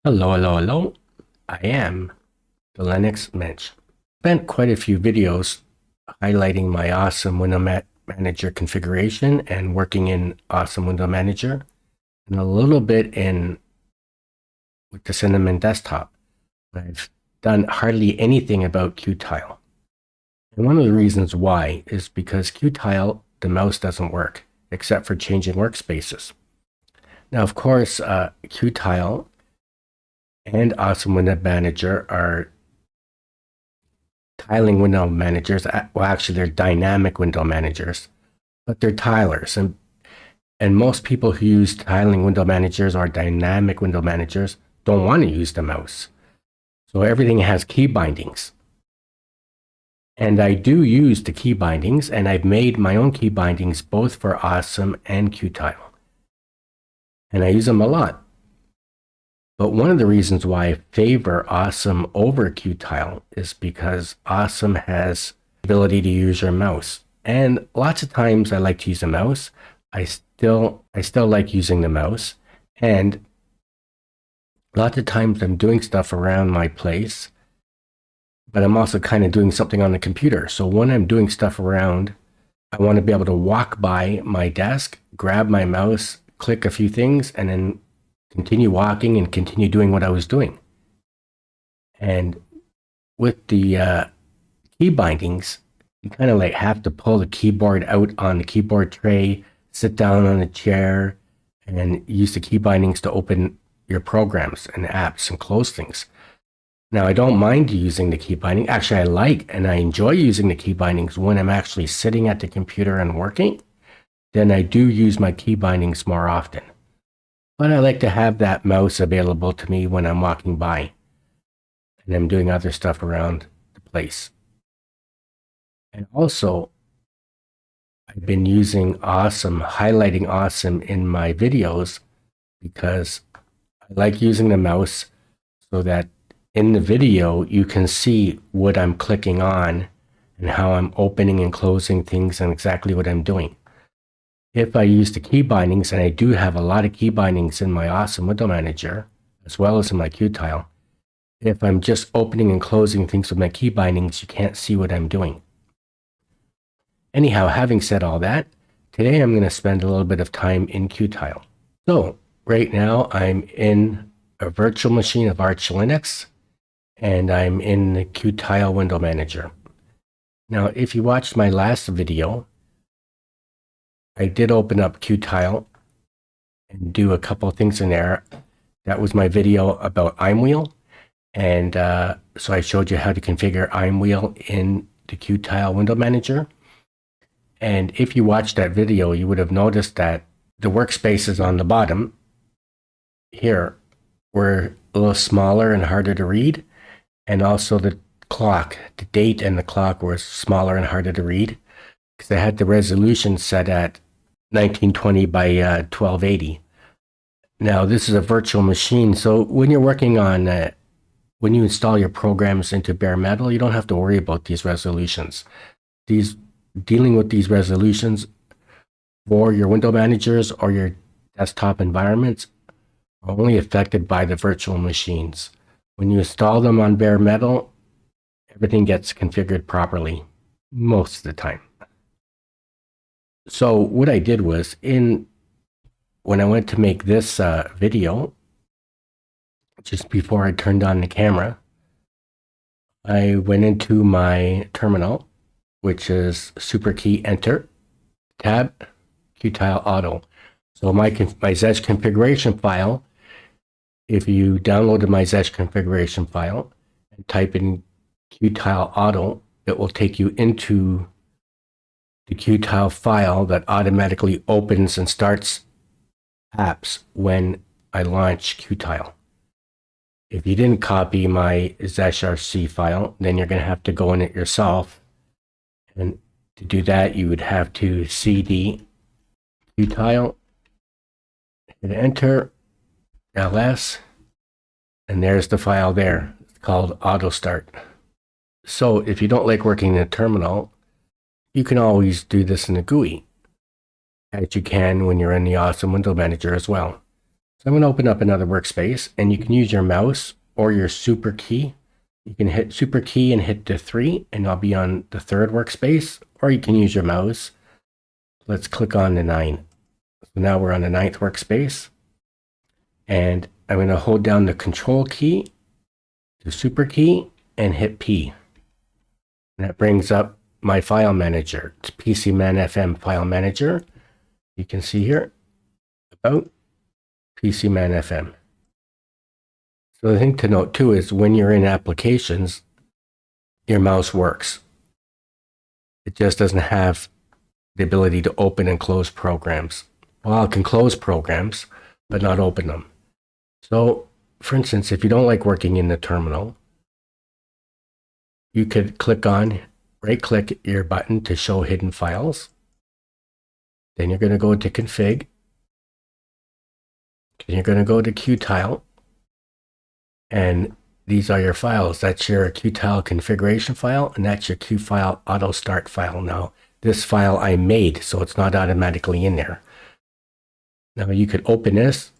Hello. I am the Linux Mensch. Spent quite a few videos highlighting my awesome Window Manager configuration and working in awesome Window Manager, and a little bit with the Cinnamon desktop. I've done hardly anything about Qtile. And one of the reasons why is because Qtile, the mouse doesn't work, except for changing workspaces. Now, of course, Qtile and Awesome Window Manager are tiling window managers. Well, actually, they're dynamic window managers, but they're tilers. And most people who use tiling window managers or dynamic window managers don't want to use the mouse. So everything has key bindings. And I do use the key bindings, and I've made my own key bindings both for Awesome and Qtile. And I use them a lot. But one of the reasons why I favor Awesome over Qtile is because Awesome has the ability to use your mouse. And lots of times I like to use a mouse. I still like using the mouse. And lots of times I'm doing stuff around my place, but I'm also kind of doing something on the computer. So when I'm doing stuff around, I want to be able to walk by my desk, grab my mouse, click a few things, and then continue walking and continue doing what I was doing. And with the key bindings, you kind of like have to pull the keyboard out on the keyboard tray, sit down on a chair, and use the key bindings to open your programs and apps and close things. Now, I don't mind using the key binding. Actually, I like and I enjoy using the key bindings when I'm actually sitting at the computer and working. Then I do use my key bindings more often. But I like to have that mouse available to me when I'm walking by and I'm doing other stuff around the place. And also, I've been using Awesome, highlighting Awesome in my videos because I like using the mouse so that in the video, you can see what I'm clicking on and how I'm opening and closing things and exactly what I'm doing. If I use the key bindings, and I do have a lot of key bindings in my Awesome Window Manager, as well as in my Qtile, if I'm just opening and closing things with my key bindings, you can't see what I'm doing. Anyhow, having said all that, today I'm going to spend a little bit of time in Qtile. So right now I'm in a virtual machine of Arch Linux, and I'm in the Qtile Window Manager. Now, if you watched my last video, I did open up Qtile and do a couple of things in there. That was my video about IMWheel. And so I showed you how to configure IMWheel in the Qtile Window Manager. And if you watched that video, you would have noticed that the workspaces on the bottom here were a little smaller and harder to read. And also the clock, the date and the clock were smaller and harder to read because I had the resolution set at 1920 by 1280. Now, this is a virtual machine, so when you're working on, when you install your programs into bare metal, you don't have to worry about these resolutions. Dealing with these resolutions for your window managers or your desktop environments are only affected by the virtual machines. When you install them on bare metal, everything gets configured properly most of the time. So what I did was, when I went to make this video, just before I turned on the camera, I went into my terminal, which is super key enter, tab, Qtile auto. So my Zedge configuration file, if you downloaded my Zedge configuration file and type in Qtile auto, it will take you into the Qtile file that automatically opens and starts apps when I launch Qtile. If you didn't copy my ZSRC file, then you're going to have to go in it yourself. And to do that, you would have to cd Qtile, hit enter, ls, and there's the file there. It's called auto start. So if you don't like working in a terminal, you can always do this in a GUI, as you can when you're in the Awesome Window Manager as well. I'm going to open up another workspace, and you can use your mouse or your super key. You can hit super key and hit the 3, and I'll be on the 3rd workspace, or you can use your mouse. Let's click on the 9. So now we're on the 9th workspace, and I'm going to hold down the control key, the super key, and hit P. And that brings up my file manager. It's PCManFM file manager. You can see here about PCManFM. So the thing to note too is when you're in applications, your mouse works. It just doesn't have the ability to open and close programs. Well, it can close programs, but not open them. So, for instance, if you don't like working in the terminal, you could right-click your button to show hidden files. Then you're going to go to Config. Then you're going to go to Qtile. And these are your files. That's your Qtile configuration file, and that's your Qtile auto start file. Now, this file I made, so it's not automatically in there. Now you could open this.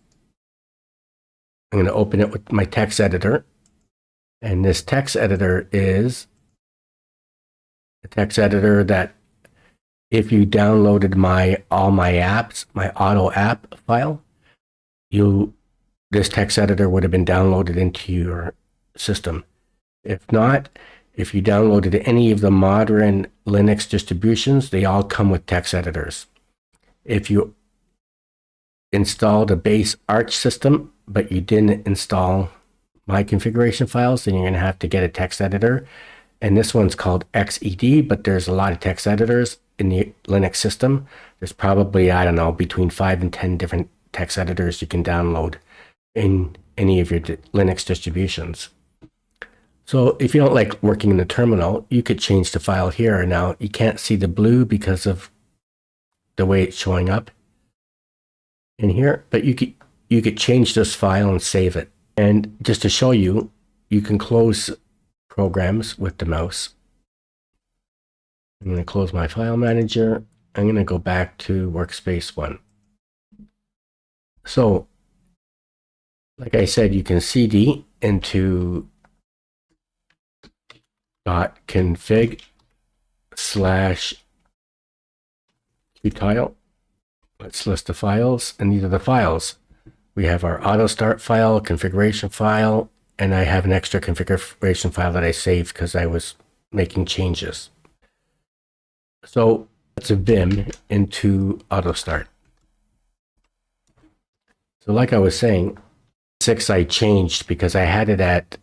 I'm going to open it with my text editor. And this text editor is a text editor that if you downloaded all my apps, my auto app file, this text editor would have been downloaded into your system. If not, if you downloaded any of the modern Linux distributions, they all come with text editors. If you installed a base Arch system, but you didn't install my configuration files, then you're going to have to get a text editor. And this one's called XED, but there's a lot of text editors in the Linux system. There's probably, I don't know, between 5 and 10 different text editors you can download in any of your Linux distributions. So if you don't like working in the terminal, you could change the file here. Now you can't see the blue because of the way it's showing up in here, but you could change this file and save it. And just to show you, you can close programs with the mouse. I'm going to close my file manager. I'm going to go back to workspace 1. So, like I said, you can cd into .config/Qtile. Let's list the files, and these are the files. We have our auto start file, configuration file, and I have an extra configuration file that I saved because I was making changes. So let's vim into auto start. So like I was saying, 6 I changed because I had it at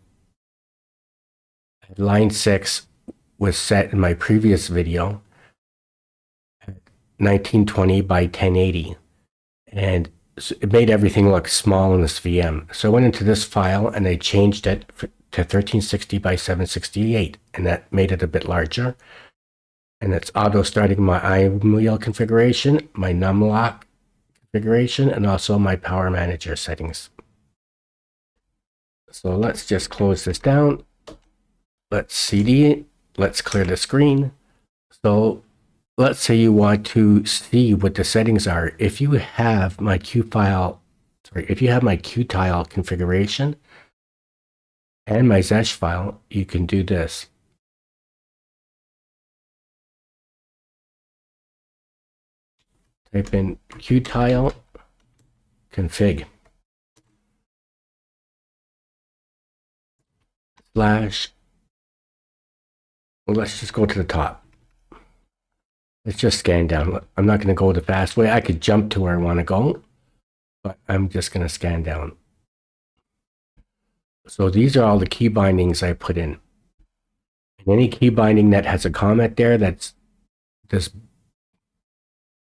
line 6 was set in my previous video at 1920 by 1080, and it made everything look small in this VM. So I went into this file and I changed it to 1360 by 768, and that made it a bit larger. And it's auto starting my iWheel configuration, my numlock configuration, and also my power manager settings. So let's just close this down. Let's cd, let's clear the screen. So let's say you want to see what the settings are. If you have my Qtile configuration and my Zesh file, you can do this. Type in Qtile config / well, let's just go to the top. Let's just scan down. I'm not going to go the fast way. I could jump to where I want to go, but I'm just going to scan down. So these are all the key bindings I put in. And any key binding that has a comment there that's this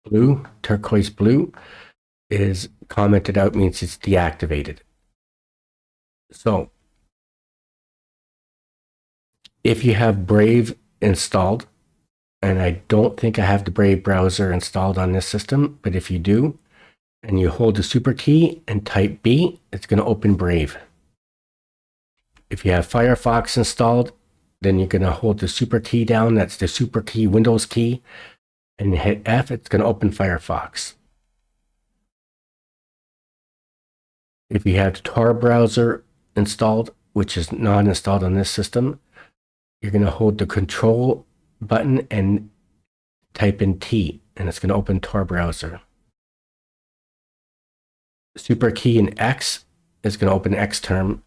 blue, turquoise blue, is commented out, means it's deactivated. So if you have Brave installed, and I don't think I have the Brave browser installed on this system, but if you do, and you hold the super key and type B, it's going to open Brave. If you have Firefox installed, then you're going to hold the super key down, that's the super key Windows key, and hit F, it's going to open Firefox. If you have the Tor browser installed, which is not installed on this system, you're going to hold the Control button and type in T, and it's going to open Tor browser. Super key in X is going to open Xterm.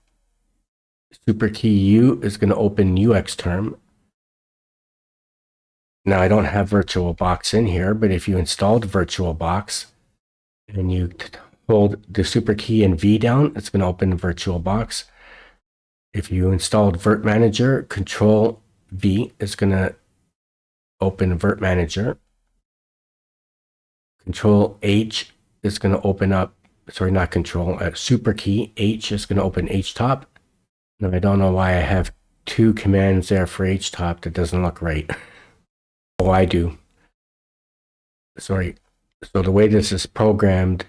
Super key U is going to open UXterm. Now I don't have VirtualBox in here, but if you installed VirtualBox and you hold the super key and V down, it's going to open VirtualBox. If you installed Virt Manager, Control V is going to open Virt Manager. Control H is going to open up, sorry, not Control, super key H is going to open HTOP. Now I don't know why I have two commands there for HTOP. That doesn't look right. Oh, I do. Sorry. So the way this is programmed,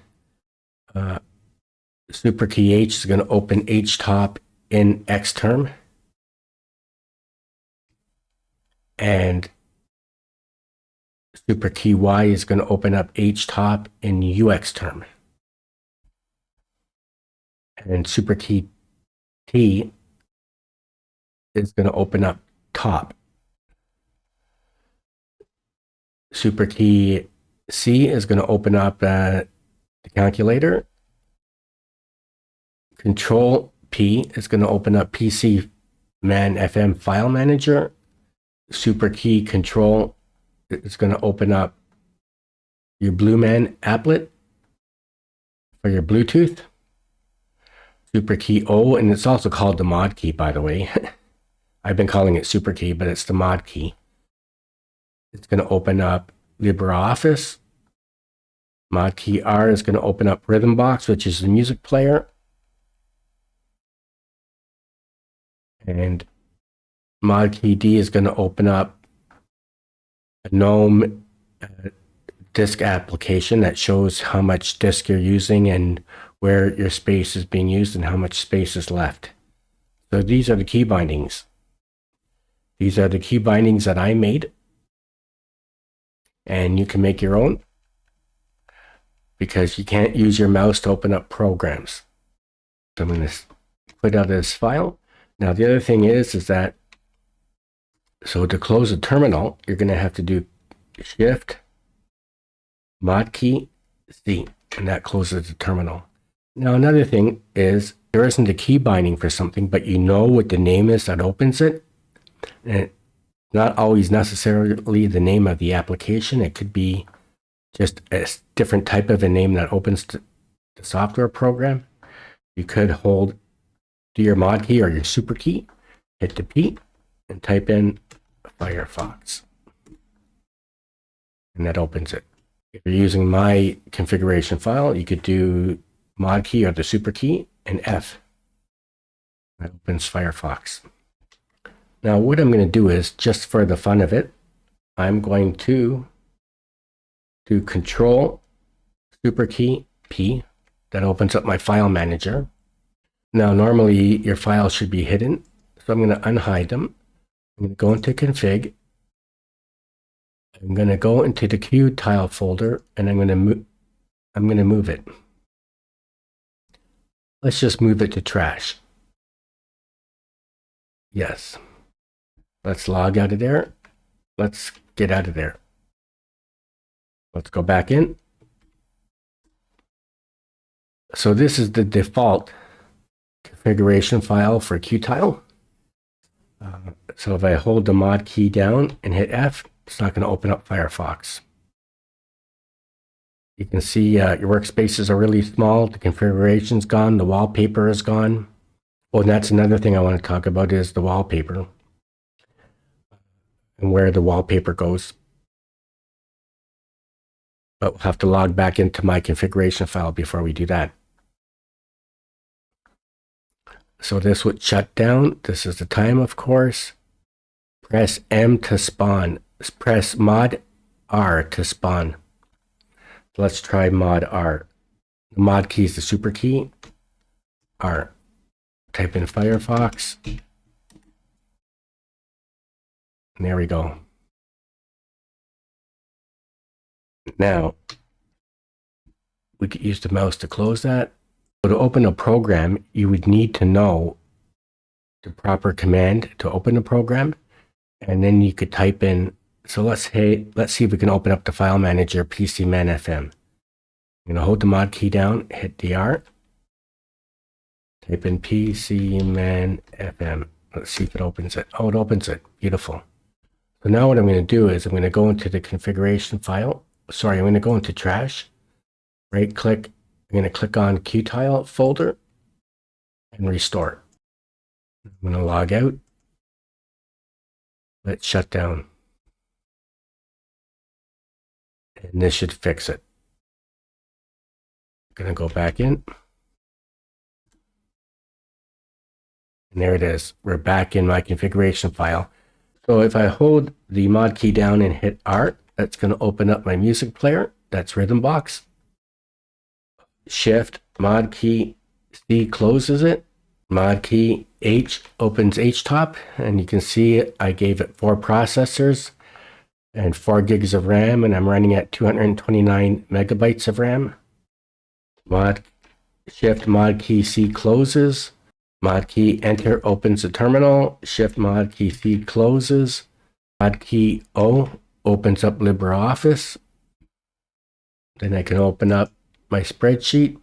super key H is going to open HTOP in Xterm, and super key Y is going to open up HTOP in UXterm, and super key T is going to open up top. Super key C is going to open up the calculator. Control P is going to open up PC Man FM File Manager. Super key Control is going to open up your Blue Man applet for your Bluetooth. Super key O, and it's also called the mod key, by the way. I've been calling it super key, but it's the mod key. It's going to open up LibreOffice. Mod key R is going to open up Rhythmbox, which is the music player. And mod key D is going to open up a GNOME disk application that shows how much disk you're using and where your space is being used and how much space is left. So these are the key bindings. These are the key bindings that I made. And you can make your own because you can't use your mouse to open up programs. So I'm going to quit out of this file. Now the other thing is that, so to close the terminal, you're going to have to do Shift, Mod key, C, and that closes the terminal. Now another thing is there isn't a key binding for something, but you know what the name is that opens it. And it's not always necessarily the name of the application. It could be just a different type of a name that opens the software program. You could do your mod key or your super key, hit the P, and type in Firefox. And that opens it. If you're using my configuration file, you could do mod key or the super key and F. That opens Firefox. Now what I'm going to do is, just for the fun of it, I'm going to do Control super key P. That opens up my file manager. Now normally your files should be hidden, so I'm going to unhide them. I'm going to go into config. I'm going to go into the Qtile folder, and I'm going to move it. Let's just move it to trash. Yes. Let's log out of there. Let's get out of there. Let's go back in. So this is the default configuration file for Qtile. So if I hold the mod key down and hit F, it's not going to open up Firefox. You can see your workspaces are really small. The configuration's gone. The wallpaper is gone. Oh, and that's another thing I want to talk about is the wallpaper and where the wallpaper goes. But we'll have to log back into my configuration file before we do that. So this would shut down. This is the time, of course. Press M to spawn. Press Mod R to spawn. Let's try Mod R. The mod key is the super key. R. Type in Firefox. And there we go. Now, we could use the mouse to close that. So to open a program, you would need to know the proper command to open a program, and then you could type in. So let's see if we can open up the file manager PCMan-FM. I'm going to hold the mod key down, hit DR, type in PCMan-FM. Let's see if it opens it. Oh, it opens it. Beautiful. So now what I'm going to do is I'm going to go into the configuration file. Sorry, I'm going to go into trash, right click. I'm going to click on Qtile folder and restore. I'm going to log out. Let's shut down. And this should fix it. I'm going to go back in. And there it is. We're back in my configuration file. So if I hold the mod key down and hit R, that's going to open up my music player. That's Rhythmbox. Shift mod key C closes it. Mod key H opens HTOP, and you can see I gave it 4 processors and 4 gigs of RAM, and I'm running at 229 megabytes of RAM. Shift mod key C closes. Mod key Enter opens the terminal. Shift mod key C closes. Mod key O opens up LibreOffice. Then I can open up my spreadsheet.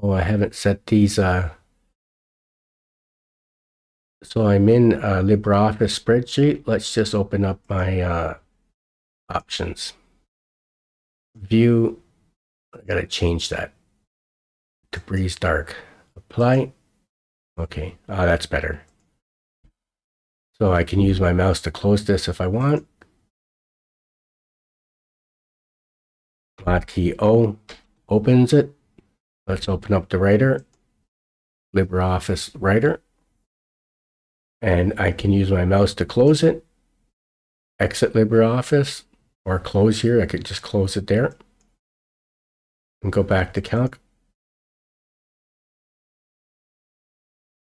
Oh, I haven't set these. So I'm in LibreOffice spreadsheet. Let's just open up my options. View. I gotta change that to Breeze Dark. Apply. Okay. Oh, that's better. So I can use my mouse to close this if I want. Mod key O opens it. Let's open up the writer, LibreOffice writer. And I can use my mouse to close it. Exit LibreOffice or close here. I could just close it there. And go back to Calc.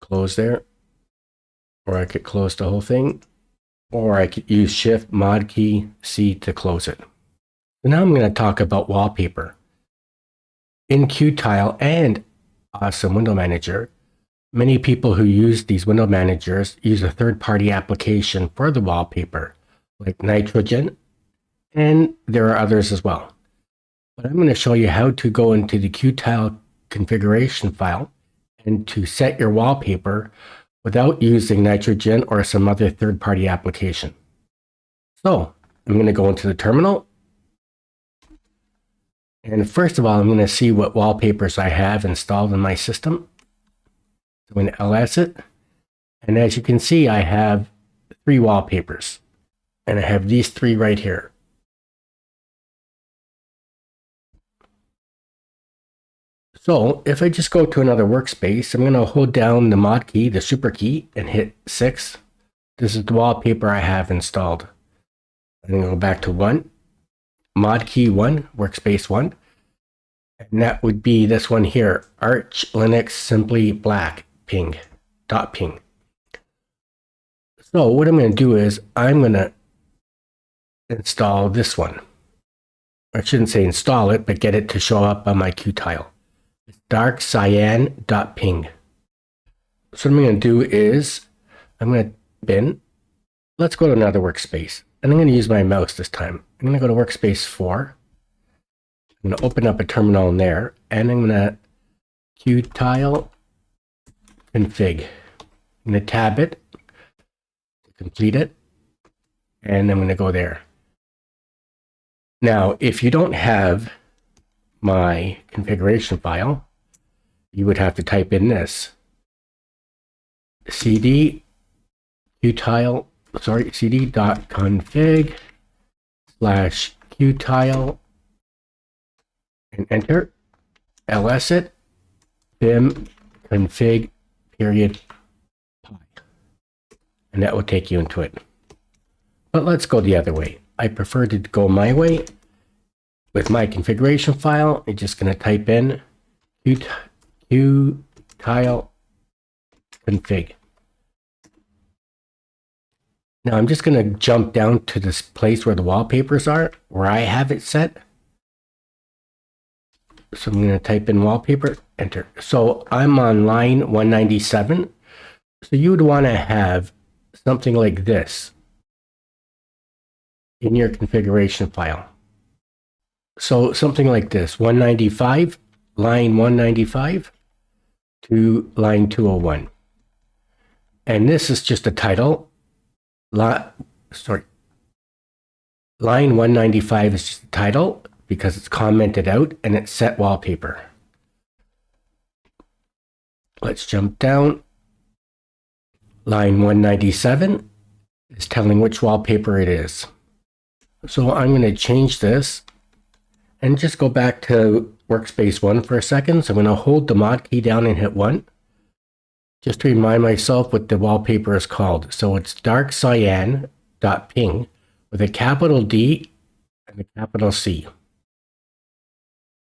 Close there. Or I could close the whole thing. Or I could use Shift Mod key C to close it. So now I'm going to talk about Wallpaper. In Qtile and Awesome Window Manager, many people who use these window managers use a third-party application for the wallpaper, like Nitrogen, and there are others as well. But I'm going to show you how to go into the Qtile configuration file and to set your wallpaper without using Nitrogen or some other third-party application. So I'm going to go into the terminal. And first of all, I'm going to see what wallpapers I have installed in my system. So I'm going to ls it. And as you can see, I have 3 wallpapers. And I have these 3 right here. So if I just go to another workspace, I'm going to hold down the mod key, the super key, and hit 6. This is the wallpaper I have installed. I'm going to go back to 1. Mod key 1, workspace 1. And that would be this one here, Arch Linux Simply Black ping. So what I'm going to do is I'm going to install this one. I shouldn't say install it, but get it to show up on my Qtile. It's darkcyan.ping. So what I'm going to do is I'm going to bin. Let's go to another workspace. And I'm going to use my mouse this time. I'm going to go to workspace 4. I'm going to open up a terminal in there, and I'm going to Qtile config. I'm going to tab it to complete it, and I'm going to go there. Now, if you don't have my configuration file, you would have to type in this cd.config/Qtile and enter, ls it, vim config period pi, and that will take you into it. But let's go the other way. I prefer to go my way. With my configuration file, I'm just going to type in Qtile config. Now I'm just going to jump down to this place where the wallpapers are, where I have it set. So I'm going to type in wallpaper, enter. So I'm on line 197. So you would want to have something like this in your configuration file. So something like this, 195, line 195 to line 201. And this is just a title. Line 195 is just a title because it's commented out and it's set wallpaper. Let's jump down. Line 197 is telling which wallpaper it is. So I'm going to change this and just go back to workspace 1 for a second. So I'm going to hold the mod key down and hit 1. Just to remind myself what the wallpaper is called. So it's dark cyan.ping with a capital D and a capital C.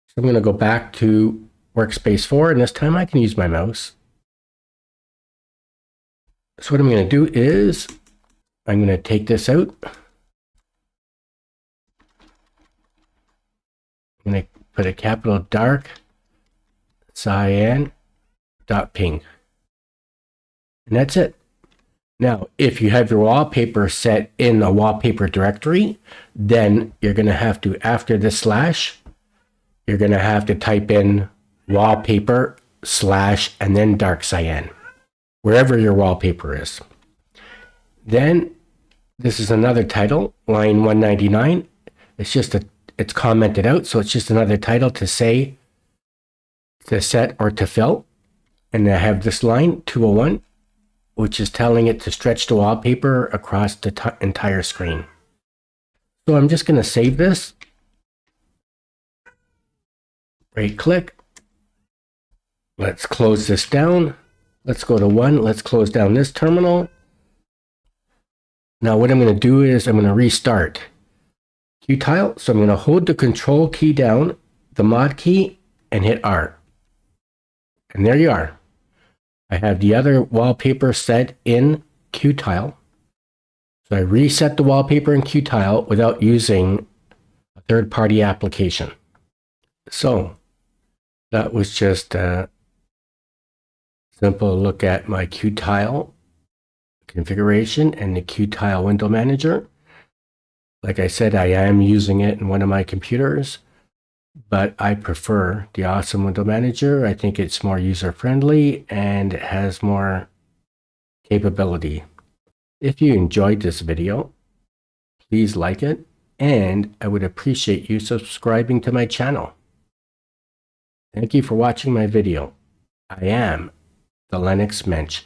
So I'm going to go back to workspace 4, and this time I can use my mouse. So what I'm going to do is I'm going to take this out. I'm going to put a capital dark cyan.ping. And that's it. Now, if you have your wallpaper set in a wallpaper directory, then you're going to have to, after the slash, you're going to have to type in wallpaper slash and then dark cyan, wherever your wallpaper is. Then this is another title, line 199. It's commented out, so it's just another title to say, to set or to fill. And I have this line 201. Which is telling it to stretch the wallpaper across the entire screen. So I'm just going to save this. Right click. Let's close this down. Let's go to 1. Let's close down this terminal. Now what I'm going to do is I'm going to restart Qtile. So I'm going to hold the control key down, the mod key, and hit R. And there you are. I have the other wallpaper set in Qtile. So I reset the wallpaper in Qtile without using a third-party application. So that was just a simple look at my Qtile configuration and the Qtile Window Manager. Like I said, I am using it in one of my computers, but I prefer the awesome Window Manager. I think it's more user-friendly and it has more capability. If you enjoyed this video, please like it, and I would appreciate you subscribing to my channel. Thank you for watching my video. I am the Linux Mensch.